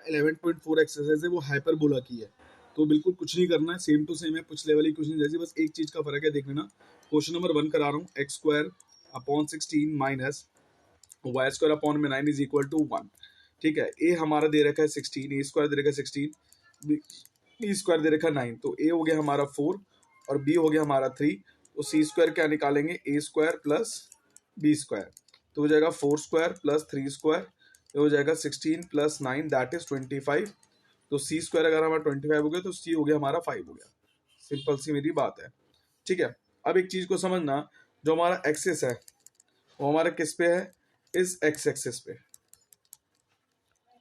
11.4 exercise है वो hyperbola की है, तो बिल्कुल कुछ नहीं करना है, सेम टू सेम है पिछले वाली क्वेश्चन जैसी, बस एक चीज का फर्क है, देख लेना। क्वेश्चन नंबर 1 करा रहा हूँ, x square upon 16 minus y square upon में 9 इज इक्वल टू 1। ठीक है, ए हमारा दे रखा है 16, ए स्क्वायर दे रखा है 16, बी स्क्वायर दे रखा है 9, तो ए हो गया हमारा 4 और बी हो गया हमारा 3। तो सी स्क्वायर क्या निकालेंगे, ए स्क्वायर प्लस बी स्क्वायर, तो हो जाएगा 4 स्क्वायर प्लस 3 स्क्वायर, तो हो जाएगा 16 प्लस 9 दैट इज 25। तो सी स्क्वायर अगर हमारा 25 हो गया तो सी हो गया हमारा 5 हो गया। सिंपल सी मेरी बात है। ठीक है, अब एक चीज को समझना, जो हमारा एक्सिस है वो हमारा किस पे है, इस एक्स एक्सिस पे।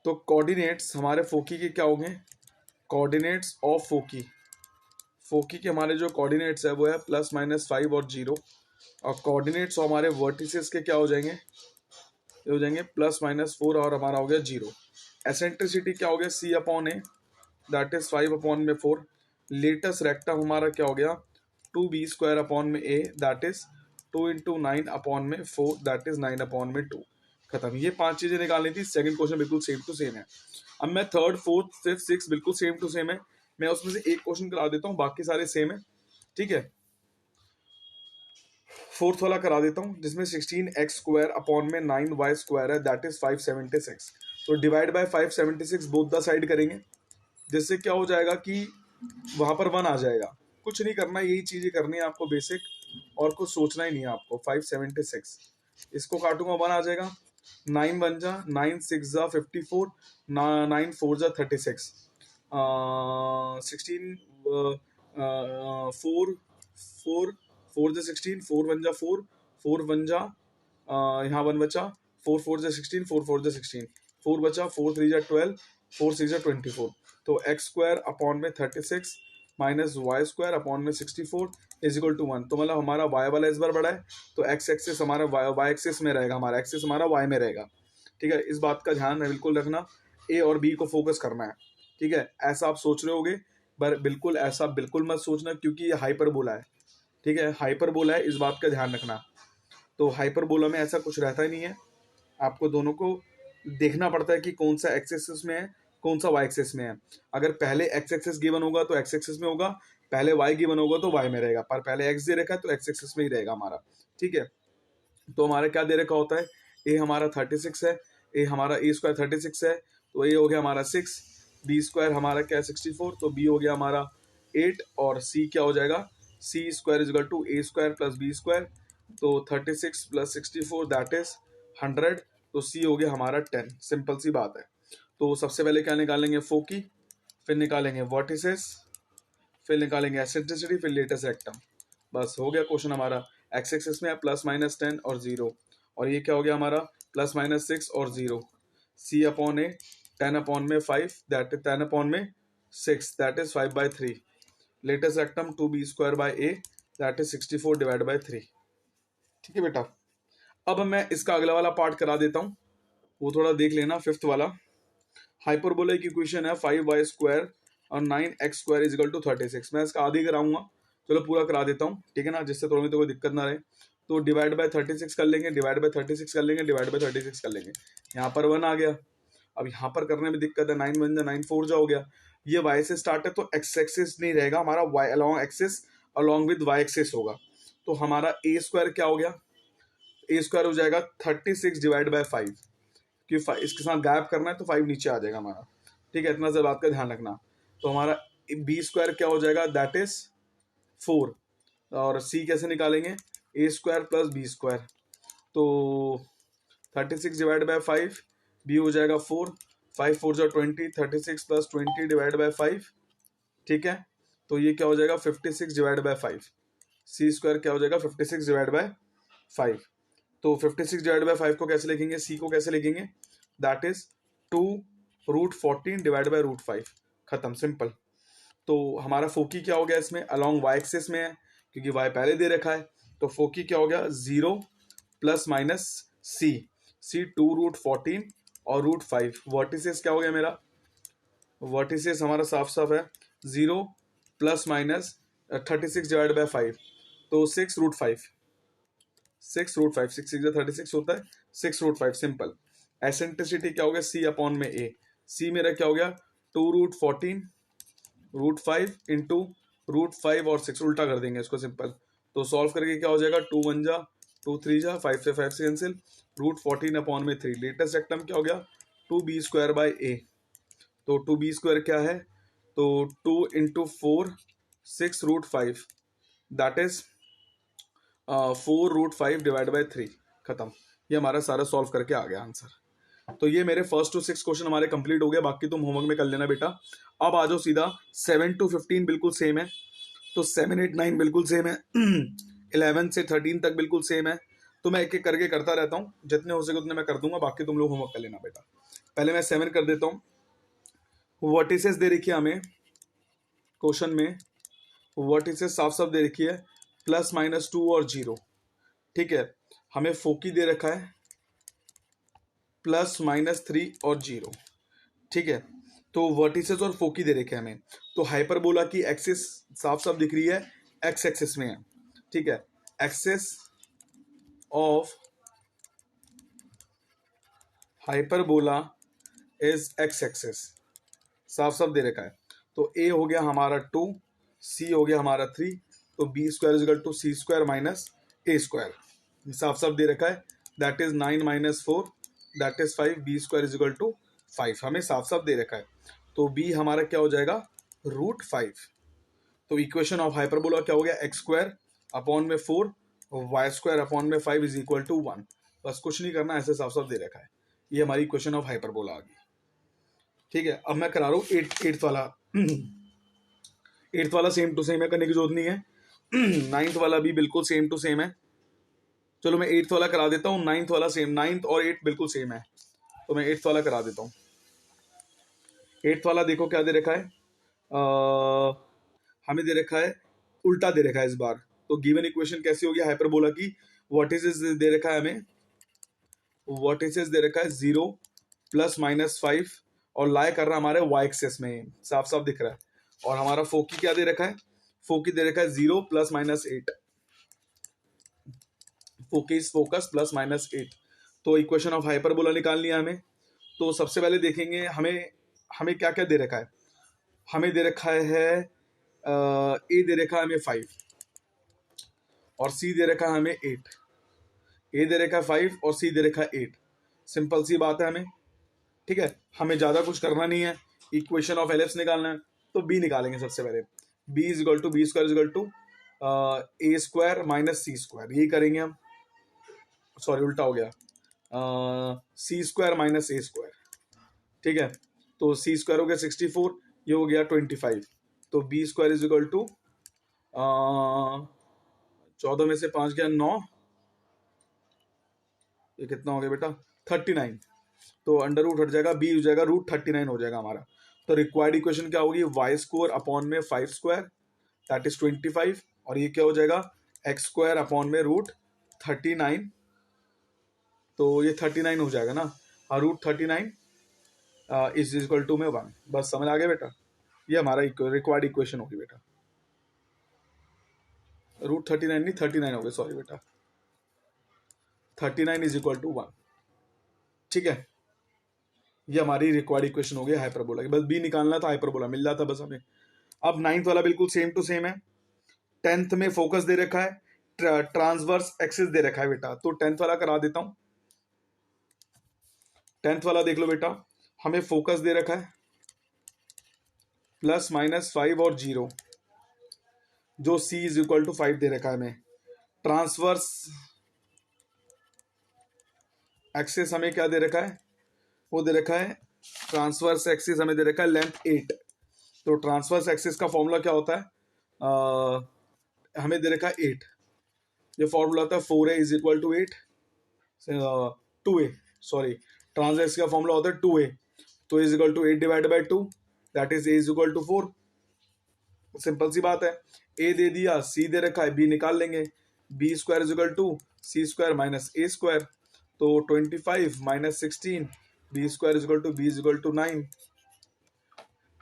तो कोऑर्डिनेट्स हमारे फोकी के क्या होंगे, कोऑर्डिनेट्स ऑफ फोकी, फोकी के हमारे जो कोऑर्डिनेट्स है वो है +-5 और 0, और कोऑर्डिनेट्स हमारे वर्टिसेस के क्या हो जाएंगे, ये हो जाएंगे +-4 और हमारा हो गया 0। एसेंट्रिसिटी क्या हो गया, c upon a that is 5 upon में 4। लेटेस्ट रेक्टम हमारा क्या हो गया, 2b स्क्वायर अपॉन में ए दैट इज 2 इंटू 9 अपॉन में 4 दैट इज 9 अपॉन में 2। खत्म, ये 5 चीजें निकालनी थी। सेकंड क्वेश्चन बिल्कुल सेम टू सेम है। अब मैं थर्ड फोर्थ फिफ्थ सिक्स बिल्कुल सेम टू सेम है, मैं उसमें से एक क्वेश्चन करा देता हूँ, बाकी सारे सेम है। ठीक है, फोर्थ वाला करा देता हूँ, जिसमें 16x स्क्वायर अपॉन में 9y स्क्वायर है दैट इज 576। तो divide by 576 both the side करेंगे, जिससे क्या हो जाएगा कि वहां पर 1 आ जाएगा। कुछ नहीं करना, यही चीजें करनी है आपको बेसिक, और कुछ सोचना ही नहीं है आपको। 576 इसको काटूंगा 1 आ जाएगा, 9 बन जा, 9 6 जा 54, 9 4 जा 36, 16 4 4 4 जा 16, 4 1 जा 4, 4 1 जा यहाँ 1 बचा, 4 4 जा 16, 4 4 जा 16, 4 बचा, 4 3 जा 12, 4 6 जा 24। तो एक्स स्क्वायर अपॉन में 36 माइनस वाई स्क्वायर अपॉन में 64 इज इक्वल टू 1। तो मतलब हमारा वाई वाला इस बार बड़ा है, तो एक्स एक्सिस हमारा वाई एक्सिस में रहेगा, हमारा एक्सिस हमारा वाई में रहेगा। ठीक है, इस बात का ध्यान है बिल्कुल रखना, ए और बी को फोकस करना है। ठीक है, ऐसा आप सोच रहे होगे, पर बिल्कुल ऐसा बिल्कुल मत सोचना, क्योंकि ये हाइपरबोला है। ठीक है, हाइपरबोला है, इस बात का ध्यान रखना। तो हाइपरबोला में ऐसा कुछ रहता ही नहीं है, आपको दोनों को देखना पड़ता है कि कौन सा एक्स एक्सिस में है, कौन सा वाई एक्सिस में है। अगर पहले एक्स एक्सिस गिवन होगा तो एक्स एक्सिस में होगा, पहले वाई गिवन होगा तो वाई में रहेगा, पर पहले एक्स दे रखा है तो एक्स एक्सिस में ही रहेगा हमारा। ठीक है, तो हमारा क्या दे रखा होता है, ए हमारा 36 है, ए हमारा ए स्क्वायर 36 है, तो ए हो गया हमारा 6, बी स्क्वायर हमारा क्या है 64, तो बी हो गया हमारा 8, और सी क्या हो जाएगा, C square is equal to A square plus B square, तो 36 प्लस 64 दैट इज 100, तो सी हो गया हमारा 10। सिंपल सी बात है। तो सबसे पहले क्या निकालेंगे, फोकी, फिर निकालेंगे वर्टिसेस, फिर निकालेंगे एसेंट्रिसिटी, फिर लेटेस्ट रेक्टम। बस हो गया क्वेश्चन हमारा। एक्स एक्सिस में है +-10 और 0, और ये क्या हो गया हमारा +-6 और 0। सी अपॉन ए 10 अपॉन में 5 दैट इज 10 अपॉन में 6 that is 5/3। Latus rectum 2b square by A that is 64 divide by 3। ठीक है बेटा, अब मैं इसका अगला वाला पार्ट करा देता हूँ, वो थोड़ा देख लेना। फिफ्थ वाला हाइपरबोला की इक्वेशन है 5y स्क्वायर और 9x square is equal to 36। मैं इसका आधी कराऊंगा, चलो पूरा करा देता हूँ, ठीक है ना, जिससे थोड़ी तो कोई दिक्कत ना रहे। तो डिवाइड बाय 36 कर लेंगे, डिवाइड बाय 36 कर लेंगे, डिवाइड बाय 36 कर लेंगे। यहाँ पर 1 आ गया, अब यहाँ पर करने में दिक्कत है, 9 1 जा 9 4 जा हो गया। ये y से स्टार्ट है तो x एक्सिस नहीं रहेगा हमारा, y along axis along with y axis होगा। तो हमारा a स्क्वायर क्या हो गया, a स्क्वायर हो जाएगा 36 डिवाइड बाय 5, कि इसके साथ गैप करना है तो 5 नीचे आ जाएगा हमारा। ठीक है, इतना सा बात का ध्यान रखना। तो हमारा बी स्क्वायर क्या हो जाएगा, दैट इज 4, और सी कैसे निकालेंगे, ए स्क्वायर प्लस बी स्क्वायर। तो 36 डिवाइड बाय 5, बी हो जाएगा 4, 5 4 जा 20, 36 प्लस 20 डिवाइड बाय 5। ठीक है, तो ये क्या हो जाएगा 56 डिवाइड बाय 5। सी स्क्वायर क्या हो जाएगा 56 डिवाइड बाय 5। तो 56 डिवाइड बाय 5 को कैसे लिखेंगे, सी को कैसे लिखेंगे, दैट इज 2√14 डिवाइड बाय √5। खत्म, सिंपल। तो हमारा फोकी क्या हो गया इसमें, अलॉन्ग वाई एक्सिस में है, क्योंकि वाई पहले दे रखा है। तो फोकी क्या हो गया, 0 प्लस माइनस सी, सी 2√14 और √5। वर्टिसेस क्या हो गया मेरा, वर्टिसेस हमारा साफ साफ है 0 प्लस माइनस 36 डिवाइड बाय 5, तो 6√5, 6√5, 6 6 36 होता है, 6√5 सिंपल। एसेंट्रिसिटी क्या हो गया, सी अपॉन में ए, सी मेरा क्या हो गया, 2√14 √5 इंटू √5 और 6, उल्टा कर देंगे इसको सिंपल। तो सॉल्व करके क्या हो जाएगा, 2 1 जा 2 3 जा 5 से 5 से कैंसिल, √14/3। लेटेस्ट एक्टम क्या हो गया, 2b² a। तो 2b² क्या है, तो 2 इंटू 4 6√5 दैट इज 4√5/3। खत्म। ये हमारा सारा सॉल्व करके आ गया आंसर। तो ये मेरे फर्स्ट टू 6 क्वेश्चन हमारे कंप्लीट हो गए, बाकी तुम होमवर्क में कर लेना बेटा। अब आ जाओ सीधा 7 to 15 बिल्कुल सेम है, तो 7 8 9 बिल्कुल सेम है 11 से 13 तक बिल्कुल सेम है। तो मैं एक एक करके करता रहता हूँ, जितने हो सके उतने मैं कर दूंगा, बाकी तुम लोग होमवर्क कर लेना बेटा। पहले मैं 7 कर देता हूँ। वर्टिसेस दे रखी है हमें क्वेश्चन में, वर्टिसेस साफ साफ दे रखी है +-2 और 0। ठीक है, हमें फोकी दे रखा है +-3 और 0। ठीक है, तो वर्टिसेस और फोकी दे रखे हैं हमें। तो हाइपरबोला की एक्सिस साफ साफ दिख रही है, एक्स एक्सिस में है। ठीक है, axis of hyperbola is x axis, साफ साफ दे रखा है। तो ए हो गया हमारा 2, सी हो गया हमारा 3, तो b² = c² माइनस a²। साफ साफ दे रखा है, that is 9 - 4 that is 5, b² = 5। हमें साफ साफ दे रखा है, तो b हमारा क्या हो जाएगा, √5। तो इक्वेशन ऑफ हाइपरबोला क्या हो गया, x²/4 y²/5 = 1। बस कुछ नहीं करना, ऐसे साफ साफ दे रखा है। ये हमारी इक्वेशन ऑफ हाइपरबोला आ गई। ठीक है, अब मैं करा रहा हूँ एट्थ वाला। एट्थ वाला सेम टू सेम है, करने की जरूरत नहीं है। नाइन्थ वाला भी बिल्कुल सेम टू सेम है। चलो मैं एट्थ वाला करा देता हूँ, नाइन्थ वाला सेम, नाइन्थ और एट्थ बिल्कुल सेम है, तो मैं एट्थ वाला करा देता हूँ। एट्थ वाला देखो क्या दे रखा है, हमें दे रखा है, उल्टा दे रखा है इस बार। तो गिवन इक्वेशन कैसी होगी हाइपरबोला की, वर्टिसेस दे रखा है हमें, वर्टिसेस दे रखा है 0 +-5 और लाई कर रहा है हमारे वाई एक्सेस में, साफ साफ दिख रहा है। और हमारा फोकी क्या दे रखा है, फोकी दे रखा है 0 +-8, फोकस +-8। तो इक्वेशन ऑफ हाइपरबोला निकालनी है हमें। तो सबसे पहले देखेंगे हमें हमें क्या क्या दे रखा है। हमें दे रखा है ए दे रखा है हमें 5 और सी दे रखा है हमें 8। ए दे रखा है 5 और सी दे रखा है 8। सिंपल सी बात है हमें। ठीक है, हमें ज्यादा कुछ करना नहीं है, इक्वेशन ऑफ एलिप्स निकालना है। तो बी निकालेंगे सबसे पहले, b = b² a² minus c², यही करेंगे हम। सॉरी उल्टा हो गया, c² माइनस a²। ठीक है, तो c² हो गया 64, ये हो गया 25। तो b² = 14 में से 5 गया 9, ये कितना हो गया बेटा, 39। तो अंडर रूट हट जाएगा, बी हो जाएगा √39 हो जाएगा हमारा। तो रिक्वायर्ड इक्वेशन क्या होगी, y² / 5² दैट इज 25, और ये क्या हो जाएगा, x² /√39। तो ये 39 हो जाएगा ना, √39 इज इक्वल टू में 1। बस समझ आ गया बेटा, ये हमारा रिक्वायर्ड इक्वेशन होगी बेटा। √39 नहीं 39 हो गया, सॉरी बेटा, 39 इज इक्वल टू 1। ठीक है, ये हमारी रिक्वायर्ड इक्वेशन हो गई हाइपरबोला की। बस बी निकालना था, हाइपरबोला मिल जाता बस हमें। अब नाइन्थ वाला बिल्कुल सेम टू सेम है। टेंथ में फोकस दे रखा है, ट्रांसवर्स एक्सिस दे रखा है बेटा, तो टेंथ वाला करा देता हूं। टेंथ वाला देख लो बेटा, हमें फोकस दे रखा है +-5 और 0, जो c = 5 दे रखा है हमें। ट्रांसवर्स एक्सिस हमें क्या दे रखा है, वो दे रखा है, ट्रांसवर्स एक्सिस हमें दे रखा है लेंथ 8। तो ट्रांसवर्स एक्सिस का फॉर्मूला क्या होता है, हमें दे रखा है 8। ये फॉर्मूला होता है 4a = 8, 2a, सॉरी, ट्रांसवर्स का फॉर्मूला होता है 2a, तो is equal to 8/2 that is a = 4। Simple सी बात है, a दे दिया, c दे रखा है, b निकाल लेंगे। b² = c² minus a²। तो 25 - 16, b² = b = 9,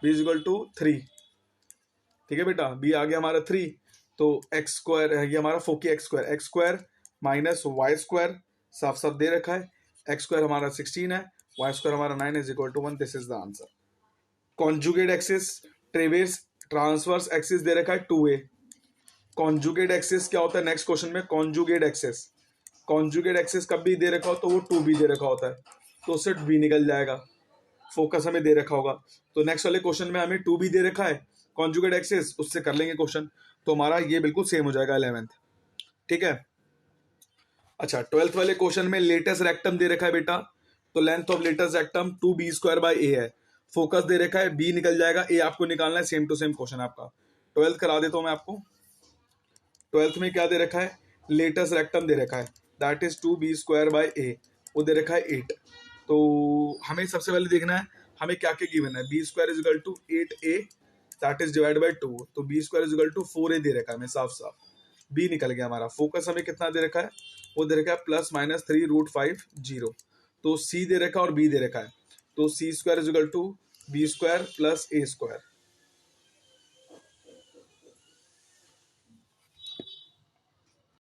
b = 3। ठीक है बेटा, b आ गया हमारा 3। तो x², ये हमारा फोकी x² माइनस y², साफ साफ दे रखा है। x² हमारा 16 है वाई स्क्वायर हमारा 9 is equal to 1, this is the answer. Conjugate axis, traverse transverse axis दे रखा है 2a। कॉन्जुगेट एक्सिस क्या होता है नेक्स्ट क्वेश्चन में, कॉन्जुगेट एक्सिस, कॉन्जुगेट एक्सिस कब भी दे रखा हो तो वो 2b दे रखा होता है, तो उससे b निकल जाएगा, फोकस हमें दे रखा होगा। तो नेक्स्ट वाले क्वेश्चन में हमें 2b दे रखा है कॉन्जुगेट एक्सिस, उससे कर लेंगे क्वेश्चन, तो हमारा ये बिल्कुल सेम हो जाएगा 11th। ठीक है। अच्छा 12th वाले क्वेश्चन में लेटेस्ट रेक्टम दे रखा है बेटा, तो length of latus rectum 2b² है, फोकस दे रखा है b निकल जाएगा, a आपको निकालना है, सेम टू सेम क्वेश्चन आपका। 12th करा देता हूं मैं आपको। 12th में क्या दे रखा है, लेटेस्ट रेक्टम दे रखा है, दैट इज 2b²/a, वो दे रखा है 8। तो हमें सबसे पहले देखना है हमें क्या क्या गिवन है, b² = 8a, that is divide by 2, तो b² = 4a दे रखा है हमें साफ साफ, b निकल गया हमारा। फोकस हमें कितना दे रखा है, वो दे रखा है +-3√5 तो c दे रखा है और b दे रखा है, तो c² = b² + a²।